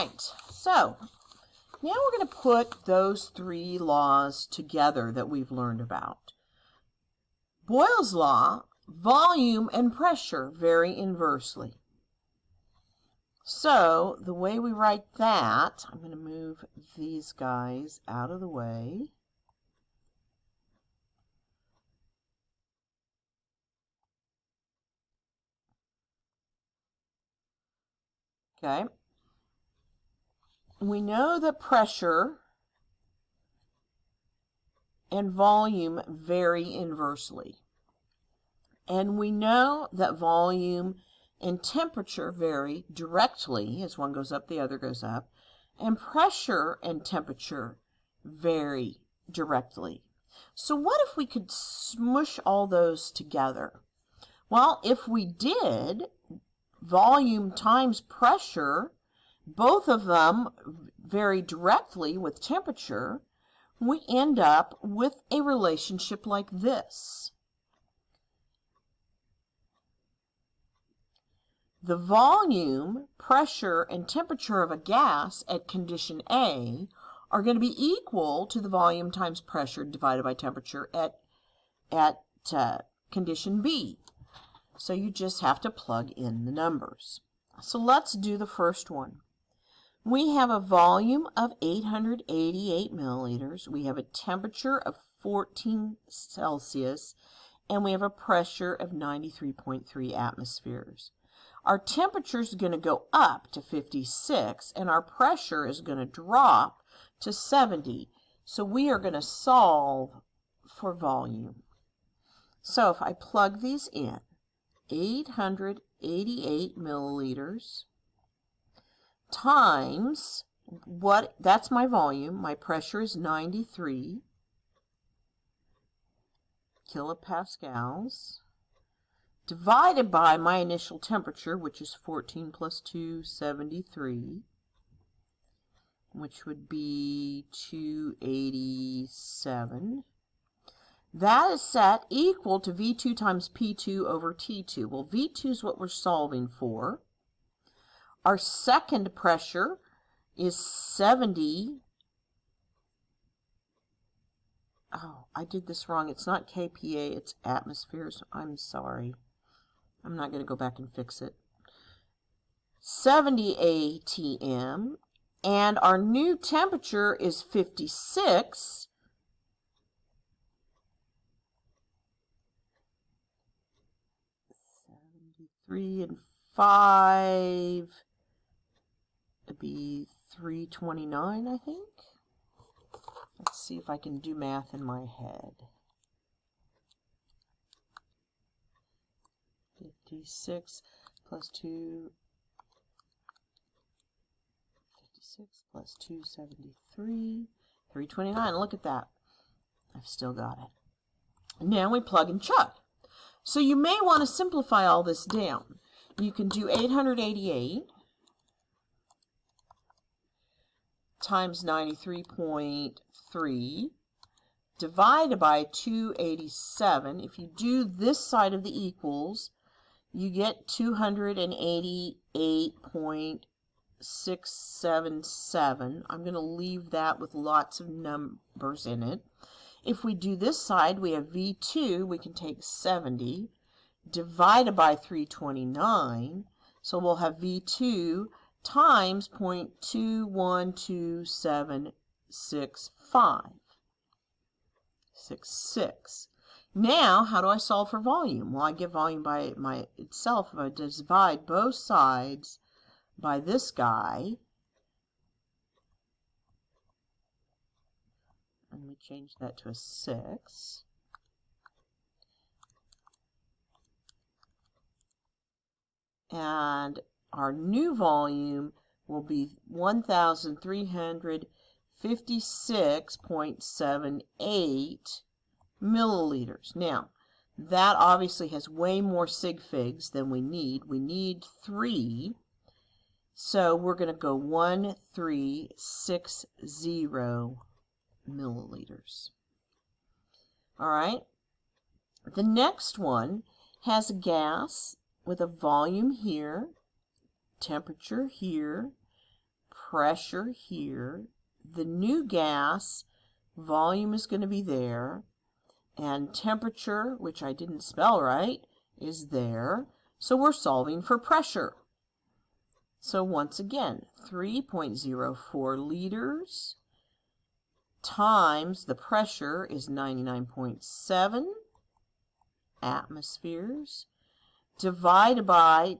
right, so now we're going to put those three laws together that we've learned about. Boyle's law, volume and pressure vary inversely. So the way we write that, I'm going to move these guys out of the way. Okay. We know that pressure and volume vary inversely. And we know that volume and temperature vary directly. As one goes up, the other goes up. And pressure and temperature vary directly. So what if we could smush all those together? Well, if we did, volume times pressure, both of them vary directly with temperature, we end up with a relationship like this. The volume, pressure, and temperature of a gas at condition A are going to be equal to the volume times pressure divided by temperature at condition B. So you just have to plug in the numbers. So let's do the first one. We have a volume of 888 milliliters. We have a temperature of 14 Celsius, and we have a pressure of 93.3 atmospheres. Our temperature is going to go up to 56, and our pressure is going to drop to 70. So we are going to solve for volume. So if I plug these in, 888 milliliters times what, that's my volume, my pressure is 93 kilopascals, divided by my initial temperature, which is 14 plus 2, 73, which would be 287. That is set equal to V2 times P2 over T2. Well, V2 is what we're solving for. Our second pressure is 70. Oh, I did this wrong. It's not kPa, it's atmospheres. I'm sorry. I'm not going to go back and fix it. 70 atm, and our new temperature is 56. 73 and 5 would be 329, I think. Let's see if I can do math in my head. 56 plus 2, 56 plus 273, 329. Look at that. I've still got it. Now we plug and chug. So you may want to simplify all this down. You can do 888 times 93.3 divided by 287. If you do this side of the equals, you get 288.677. I'm going to leave that with lots of numbers in it. If we do this side, we have V2, we can take 70, divided by 329, so we'll have V2 times 0.212765. Now, how do I solve for volume? Well, I get volume by itself if I divide both sides by this guy. And we change that to a 6. And our new volume will be 1,356.78 milliliters. Now, that obviously has way more sig figs than we need. We need 3. So we're going to go 1360 milliliters. All right. The next one has a gas with a volume here, temperature here, pressure here. The new gas, volume is going to be there. And temperature, which I didn't spell right, is there. So we're solving for pressure. So once again, 3.04 liters times the pressure is 99.7 atmospheres divided by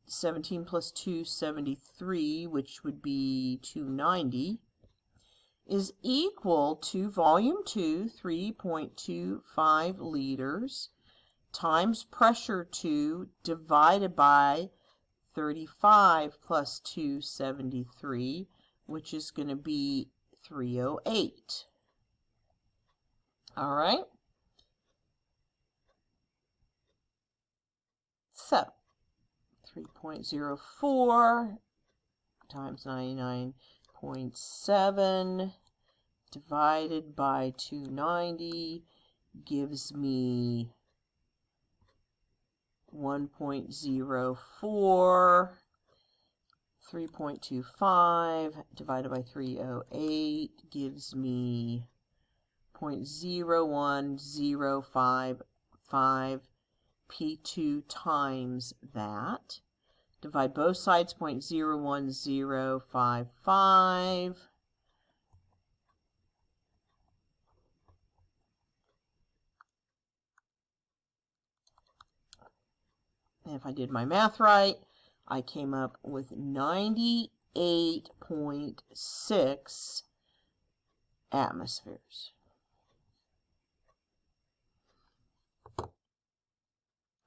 17 plus 2, 73, which would be 290, is equal to volume 2, 3.25 liters, times pressure 2 divided by 35 plus 273, which is going to be 308. All right? So, 3.04 times 99.7 divided by 290 gives me 1.04. 3.25 divided by 308 gives me 0.01055 P2 times that. Divide both sides, 0.01055. And if I did my math right, I came up with 98.6 atmospheres.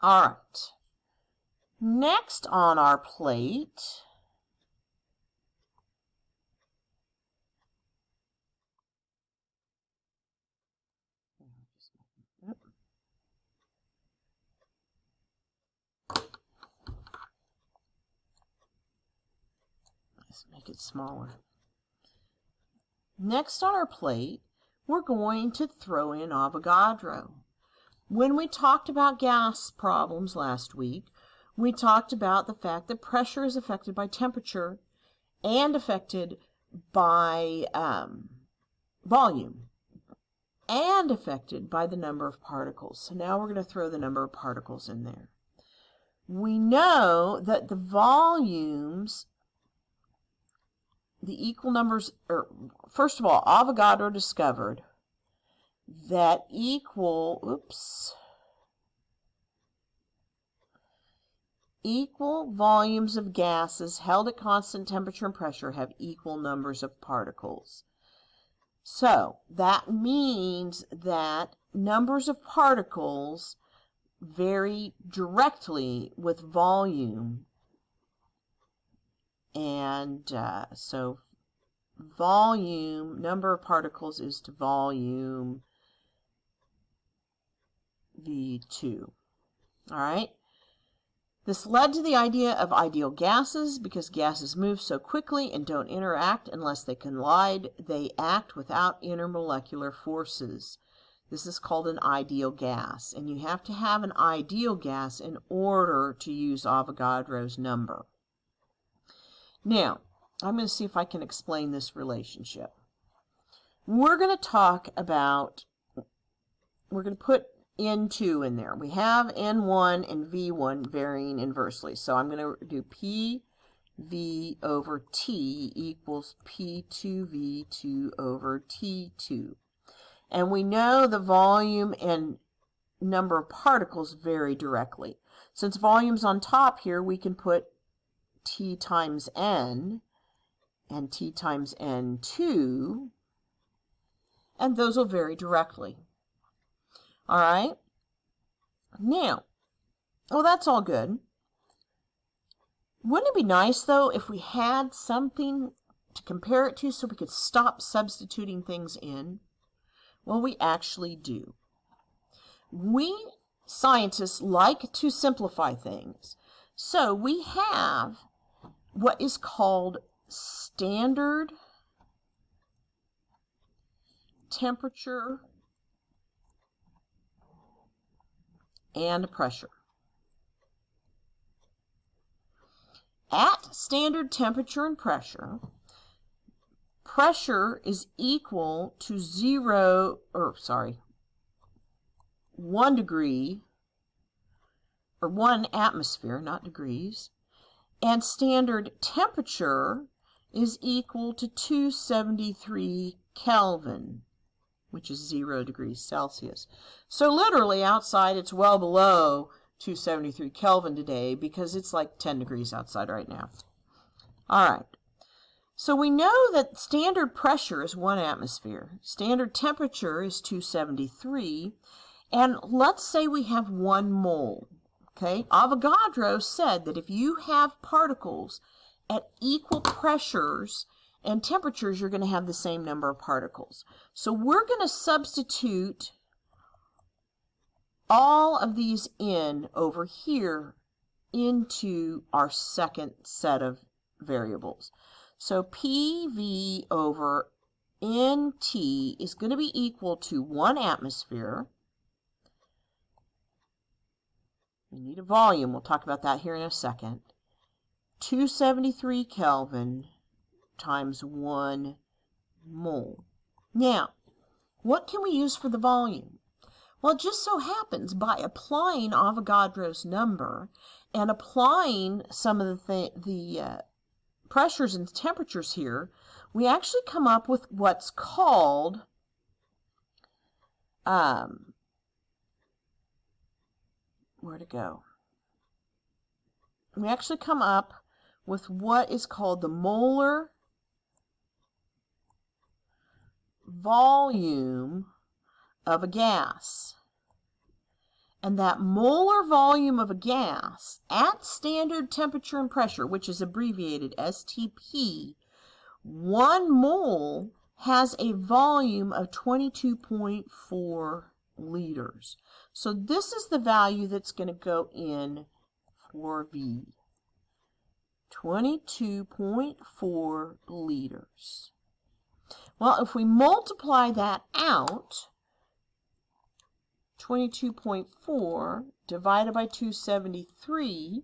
All right. Next on our plate, let's make it smaller. Next on our plate, we're going to throw in Avogadro. When we talked about gas problems last week, we talked about the fact that pressure is affected by temperature and affected by volume and affected by the number of particles. So now we're going to throw the number of particles in there. We know that the volumes, the equal numbers, or first of all, Avogadro discovered that equal volumes of gases held at constant temperature and pressure have equal numbers of particles. So that means that numbers of particles vary directly with volume. And so volume, number of particles is to volume V2. All right? This led to the idea of ideal gases because gases move so quickly and don't interact unless they collide. They act without intermolecular forces. This is called an ideal gas, and you have to have an ideal gas in order to use Avogadro's number. Now, I'm going to see if I can explain this relationship. We're going to talk about, we're going to put N2 in there. We have N1 and V1 varying inversely. So I'm going to do PV over T equals P2V2 over T2. And we know the volume and number of particles vary directly. Since volume's on top here, we can put T times N and T times N2, and those will vary directly. All right? Now, that's all good. Wouldn't it be nice, though, if we had something to compare it to so we could stop substituting things in? Well, we actually do. We scientists like to simplify things. So we have what is called standard temperature and pressure. at standard temperature and pressure, pressure is equal to 1 degree, or 1 atmosphere, not degrees, and standard temperature is equal to 273 Kelvin, which is 0 degrees Celsius. So literally outside it's well below 273 Kelvin today because it's like 10 degrees outside right now. All right. So we know that standard pressure is 1 atmosphere. Standard temperature is 273. And let's say we have 1 mole. Okay? Avogadro said that if you have particles at equal pressures and temperatures, you're going to have the same number of particles. So we're going to substitute all of these in over here into our second set of variables. So PV over NT is going to be equal to 1 atmosphere. We need a volume. We'll talk about that here in a second. 273 Kelvin times 1 mole. Now, what can we use for the volume? Well, it just so happens by applying Avogadro's number and applying some of the pressures and temperatures here, we actually come up with what's called we actually come up with what is called the molar volume of a gas. And that molar volume of a gas at standard temperature and pressure, which is abbreviated STP, 1 mole has a volume of 22.4 liters. So this is the value that's going to go in for V. 22.4 liters. Well, if we multiply that out, 22.4 divided by 273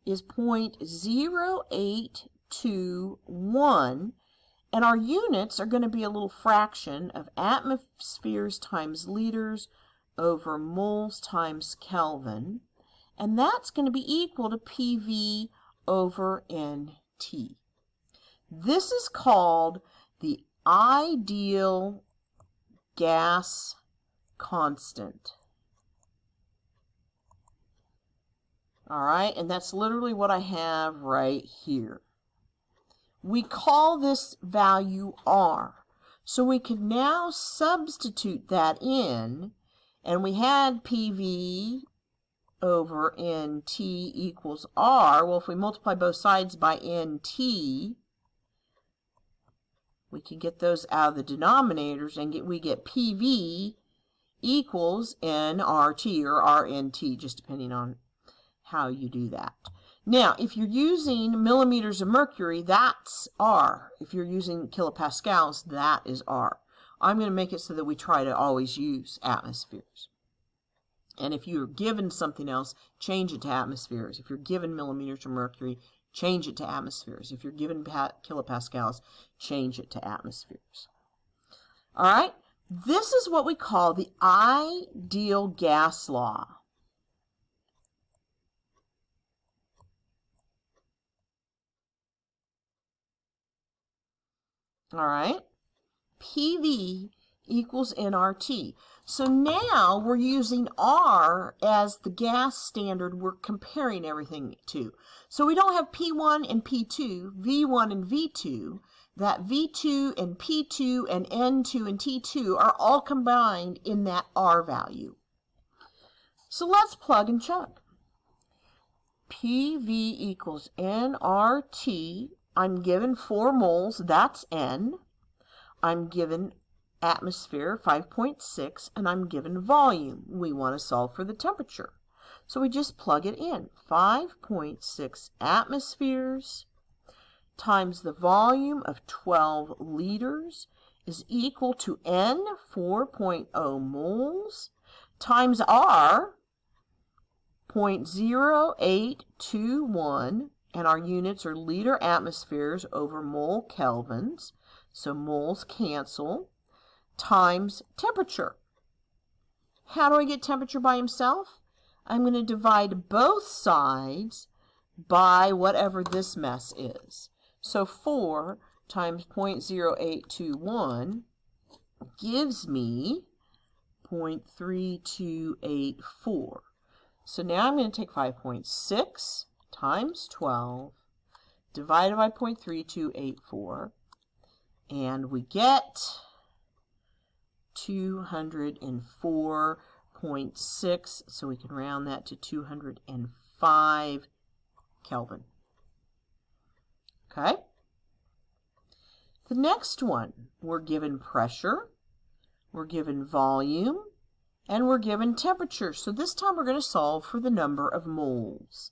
is 0.0821, and our units are going to be a little fraction of atmospheres times liters over moles times Kelvin, and that's going to be equal to PV over NT. This is called the ideal gas constant. All right, and that's literally what I have right here. We call this value R. So we can now substitute that in, and we had PV over NT equals R. Well, if we multiply both sides by NT, we can get those out of the denominators, and we get PV equals nRT or RNT, just depending on how you do that. Now, if you're using millimeters of mercury, that's R. If you're using kilopascals, that is R. I'm going to make it so that we try to always use atmospheres. And if you're given something else, change it to atmospheres. If you're given millimeters of mercury, change it to atmospheres. If you're given kilopascals, change it to atmospheres. All right? This is what we call the ideal gas law. All right? PV equals nRT. So now we're using R as the gas standard we're comparing everything to. So we don't have P1 and P2, V1 and V2. That V2 and P2 and N2 and T2 are all combined in that R value. So let's plug and chug. PV equals nRT. I'm given 4 moles, that's N. I'm given atmosphere, 5.6, and I'm given volume. We want to solve for the temperature. So we just plug it in. 5.6 atmospheres times the volume of 12 liters is equal to N, 4.0 moles, times R, 0.0821, and our units are liter atmospheres over mole kelvins, so moles cancel, times temperature. How do I get temperature by himself? I'm going to divide both sides by whatever this mess is. So 4 times 0.0821 gives me 0.3284. So now I'm going to take 5.6 times 12 divided by 0.3284, and we get 204.6, so we can round that to 205 Kelvin. Okay? The next one, we're given pressure, we're given volume, and we're given temperature. So this time we're going to solve for the number of moles.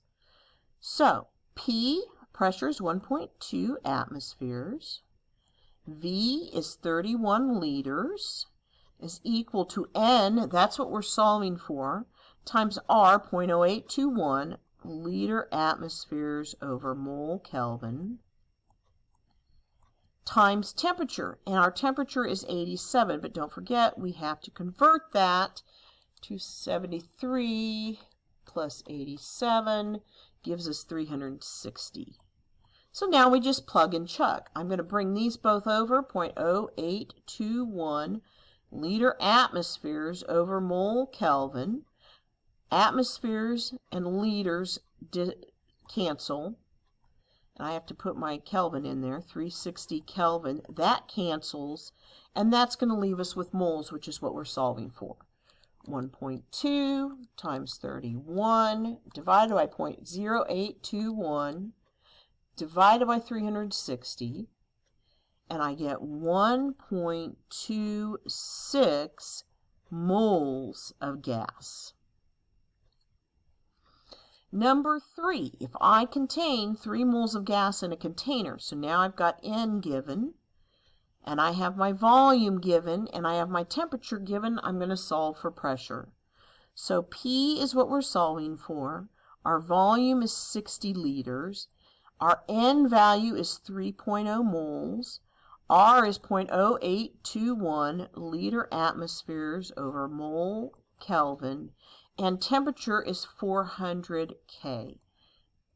So P, pressure is 1.2 atmospheres. V is 31 liters, is equal to N, that's what we're solving for, times R, 0.0821 liter atmospheres over mole Kelvin, times temperature, and our temperature is 87, but don't forget we have to convert that to 73 plus 87 gives us 360. So now we just plug and chug. I'm going to bring these both over, 0.0821 liter atmospheres over mole Kelvin. Atmospheres and liters cancel. I have to put my Kelvin in there, 360 Kelvin. That cancels, and that's going to leave us with moles, which is what we're solving for. 1.2 times 31 divided by 0.0821 divided by 360, and I get 1.26 moles of gas. Number 3, if I contain 3 moles of gas in a container, so now I've got N given, and I have my volume given, and I have my temperature given, I'm going to solve for pressure. So P is what we're solving for. Our volume is 60 liters. Our N value is 3.0 moles. R is 0.0821 liter atmospheres over mole Kelvin. And temperature is 400 K.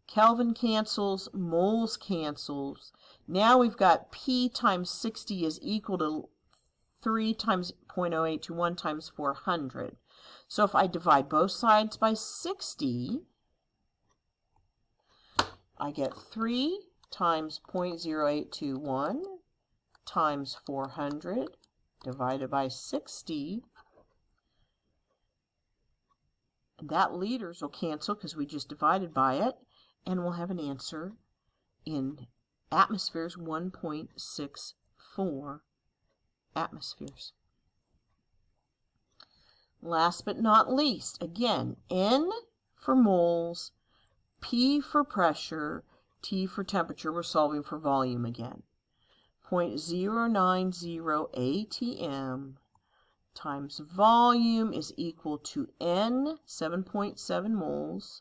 Kelvin cancels, moles cancels. Now we've got P times 60 is equal to 3 times 0.0821 times 400. So if I divide both sides by 60, I get 3 times 0.0821 times 400 divided by 60. That liters will cancel because we just divided by it, and we'll have an answer in atmospheres, 1.64 atmospheres. Last but not least, again, N for moles, P for pressure, T for temperature. We're solving for volume again. 0.090 atm times volume is equal to N, 7.7 moles,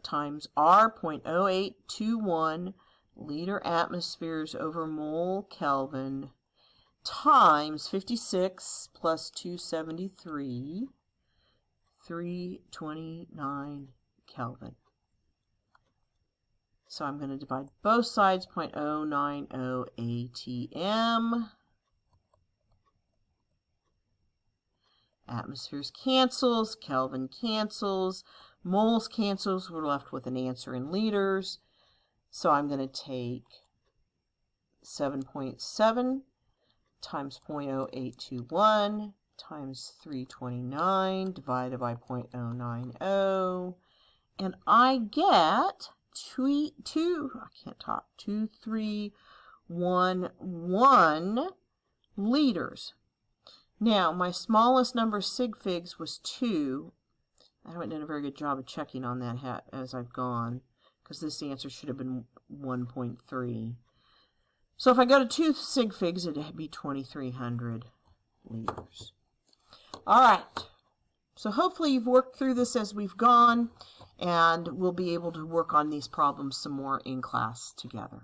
times R, 0.0821 liter atmospheres over mole Kelvin, times 56 plus 273, 329 Kelvin. So I'm going to divide both sides, 0.090 atm. Atmospheres cancels, Kelvin cancels, moles cancels. We're left with an answer in liters. So I'm going to take 7.7 times 0.0821 times 329 divided by 0.090, and I get 2311 liters. Now, my smallest number of sig figs was 2. I haven't done a very good job of checking on that as I've gone, because this answer should have been 1.3. So if I go to 2 sig figs, it'd be 2,300 liters. All right. So hopefully you've worked through this as we've gone, and we'll be able to work on these problems some more in class together.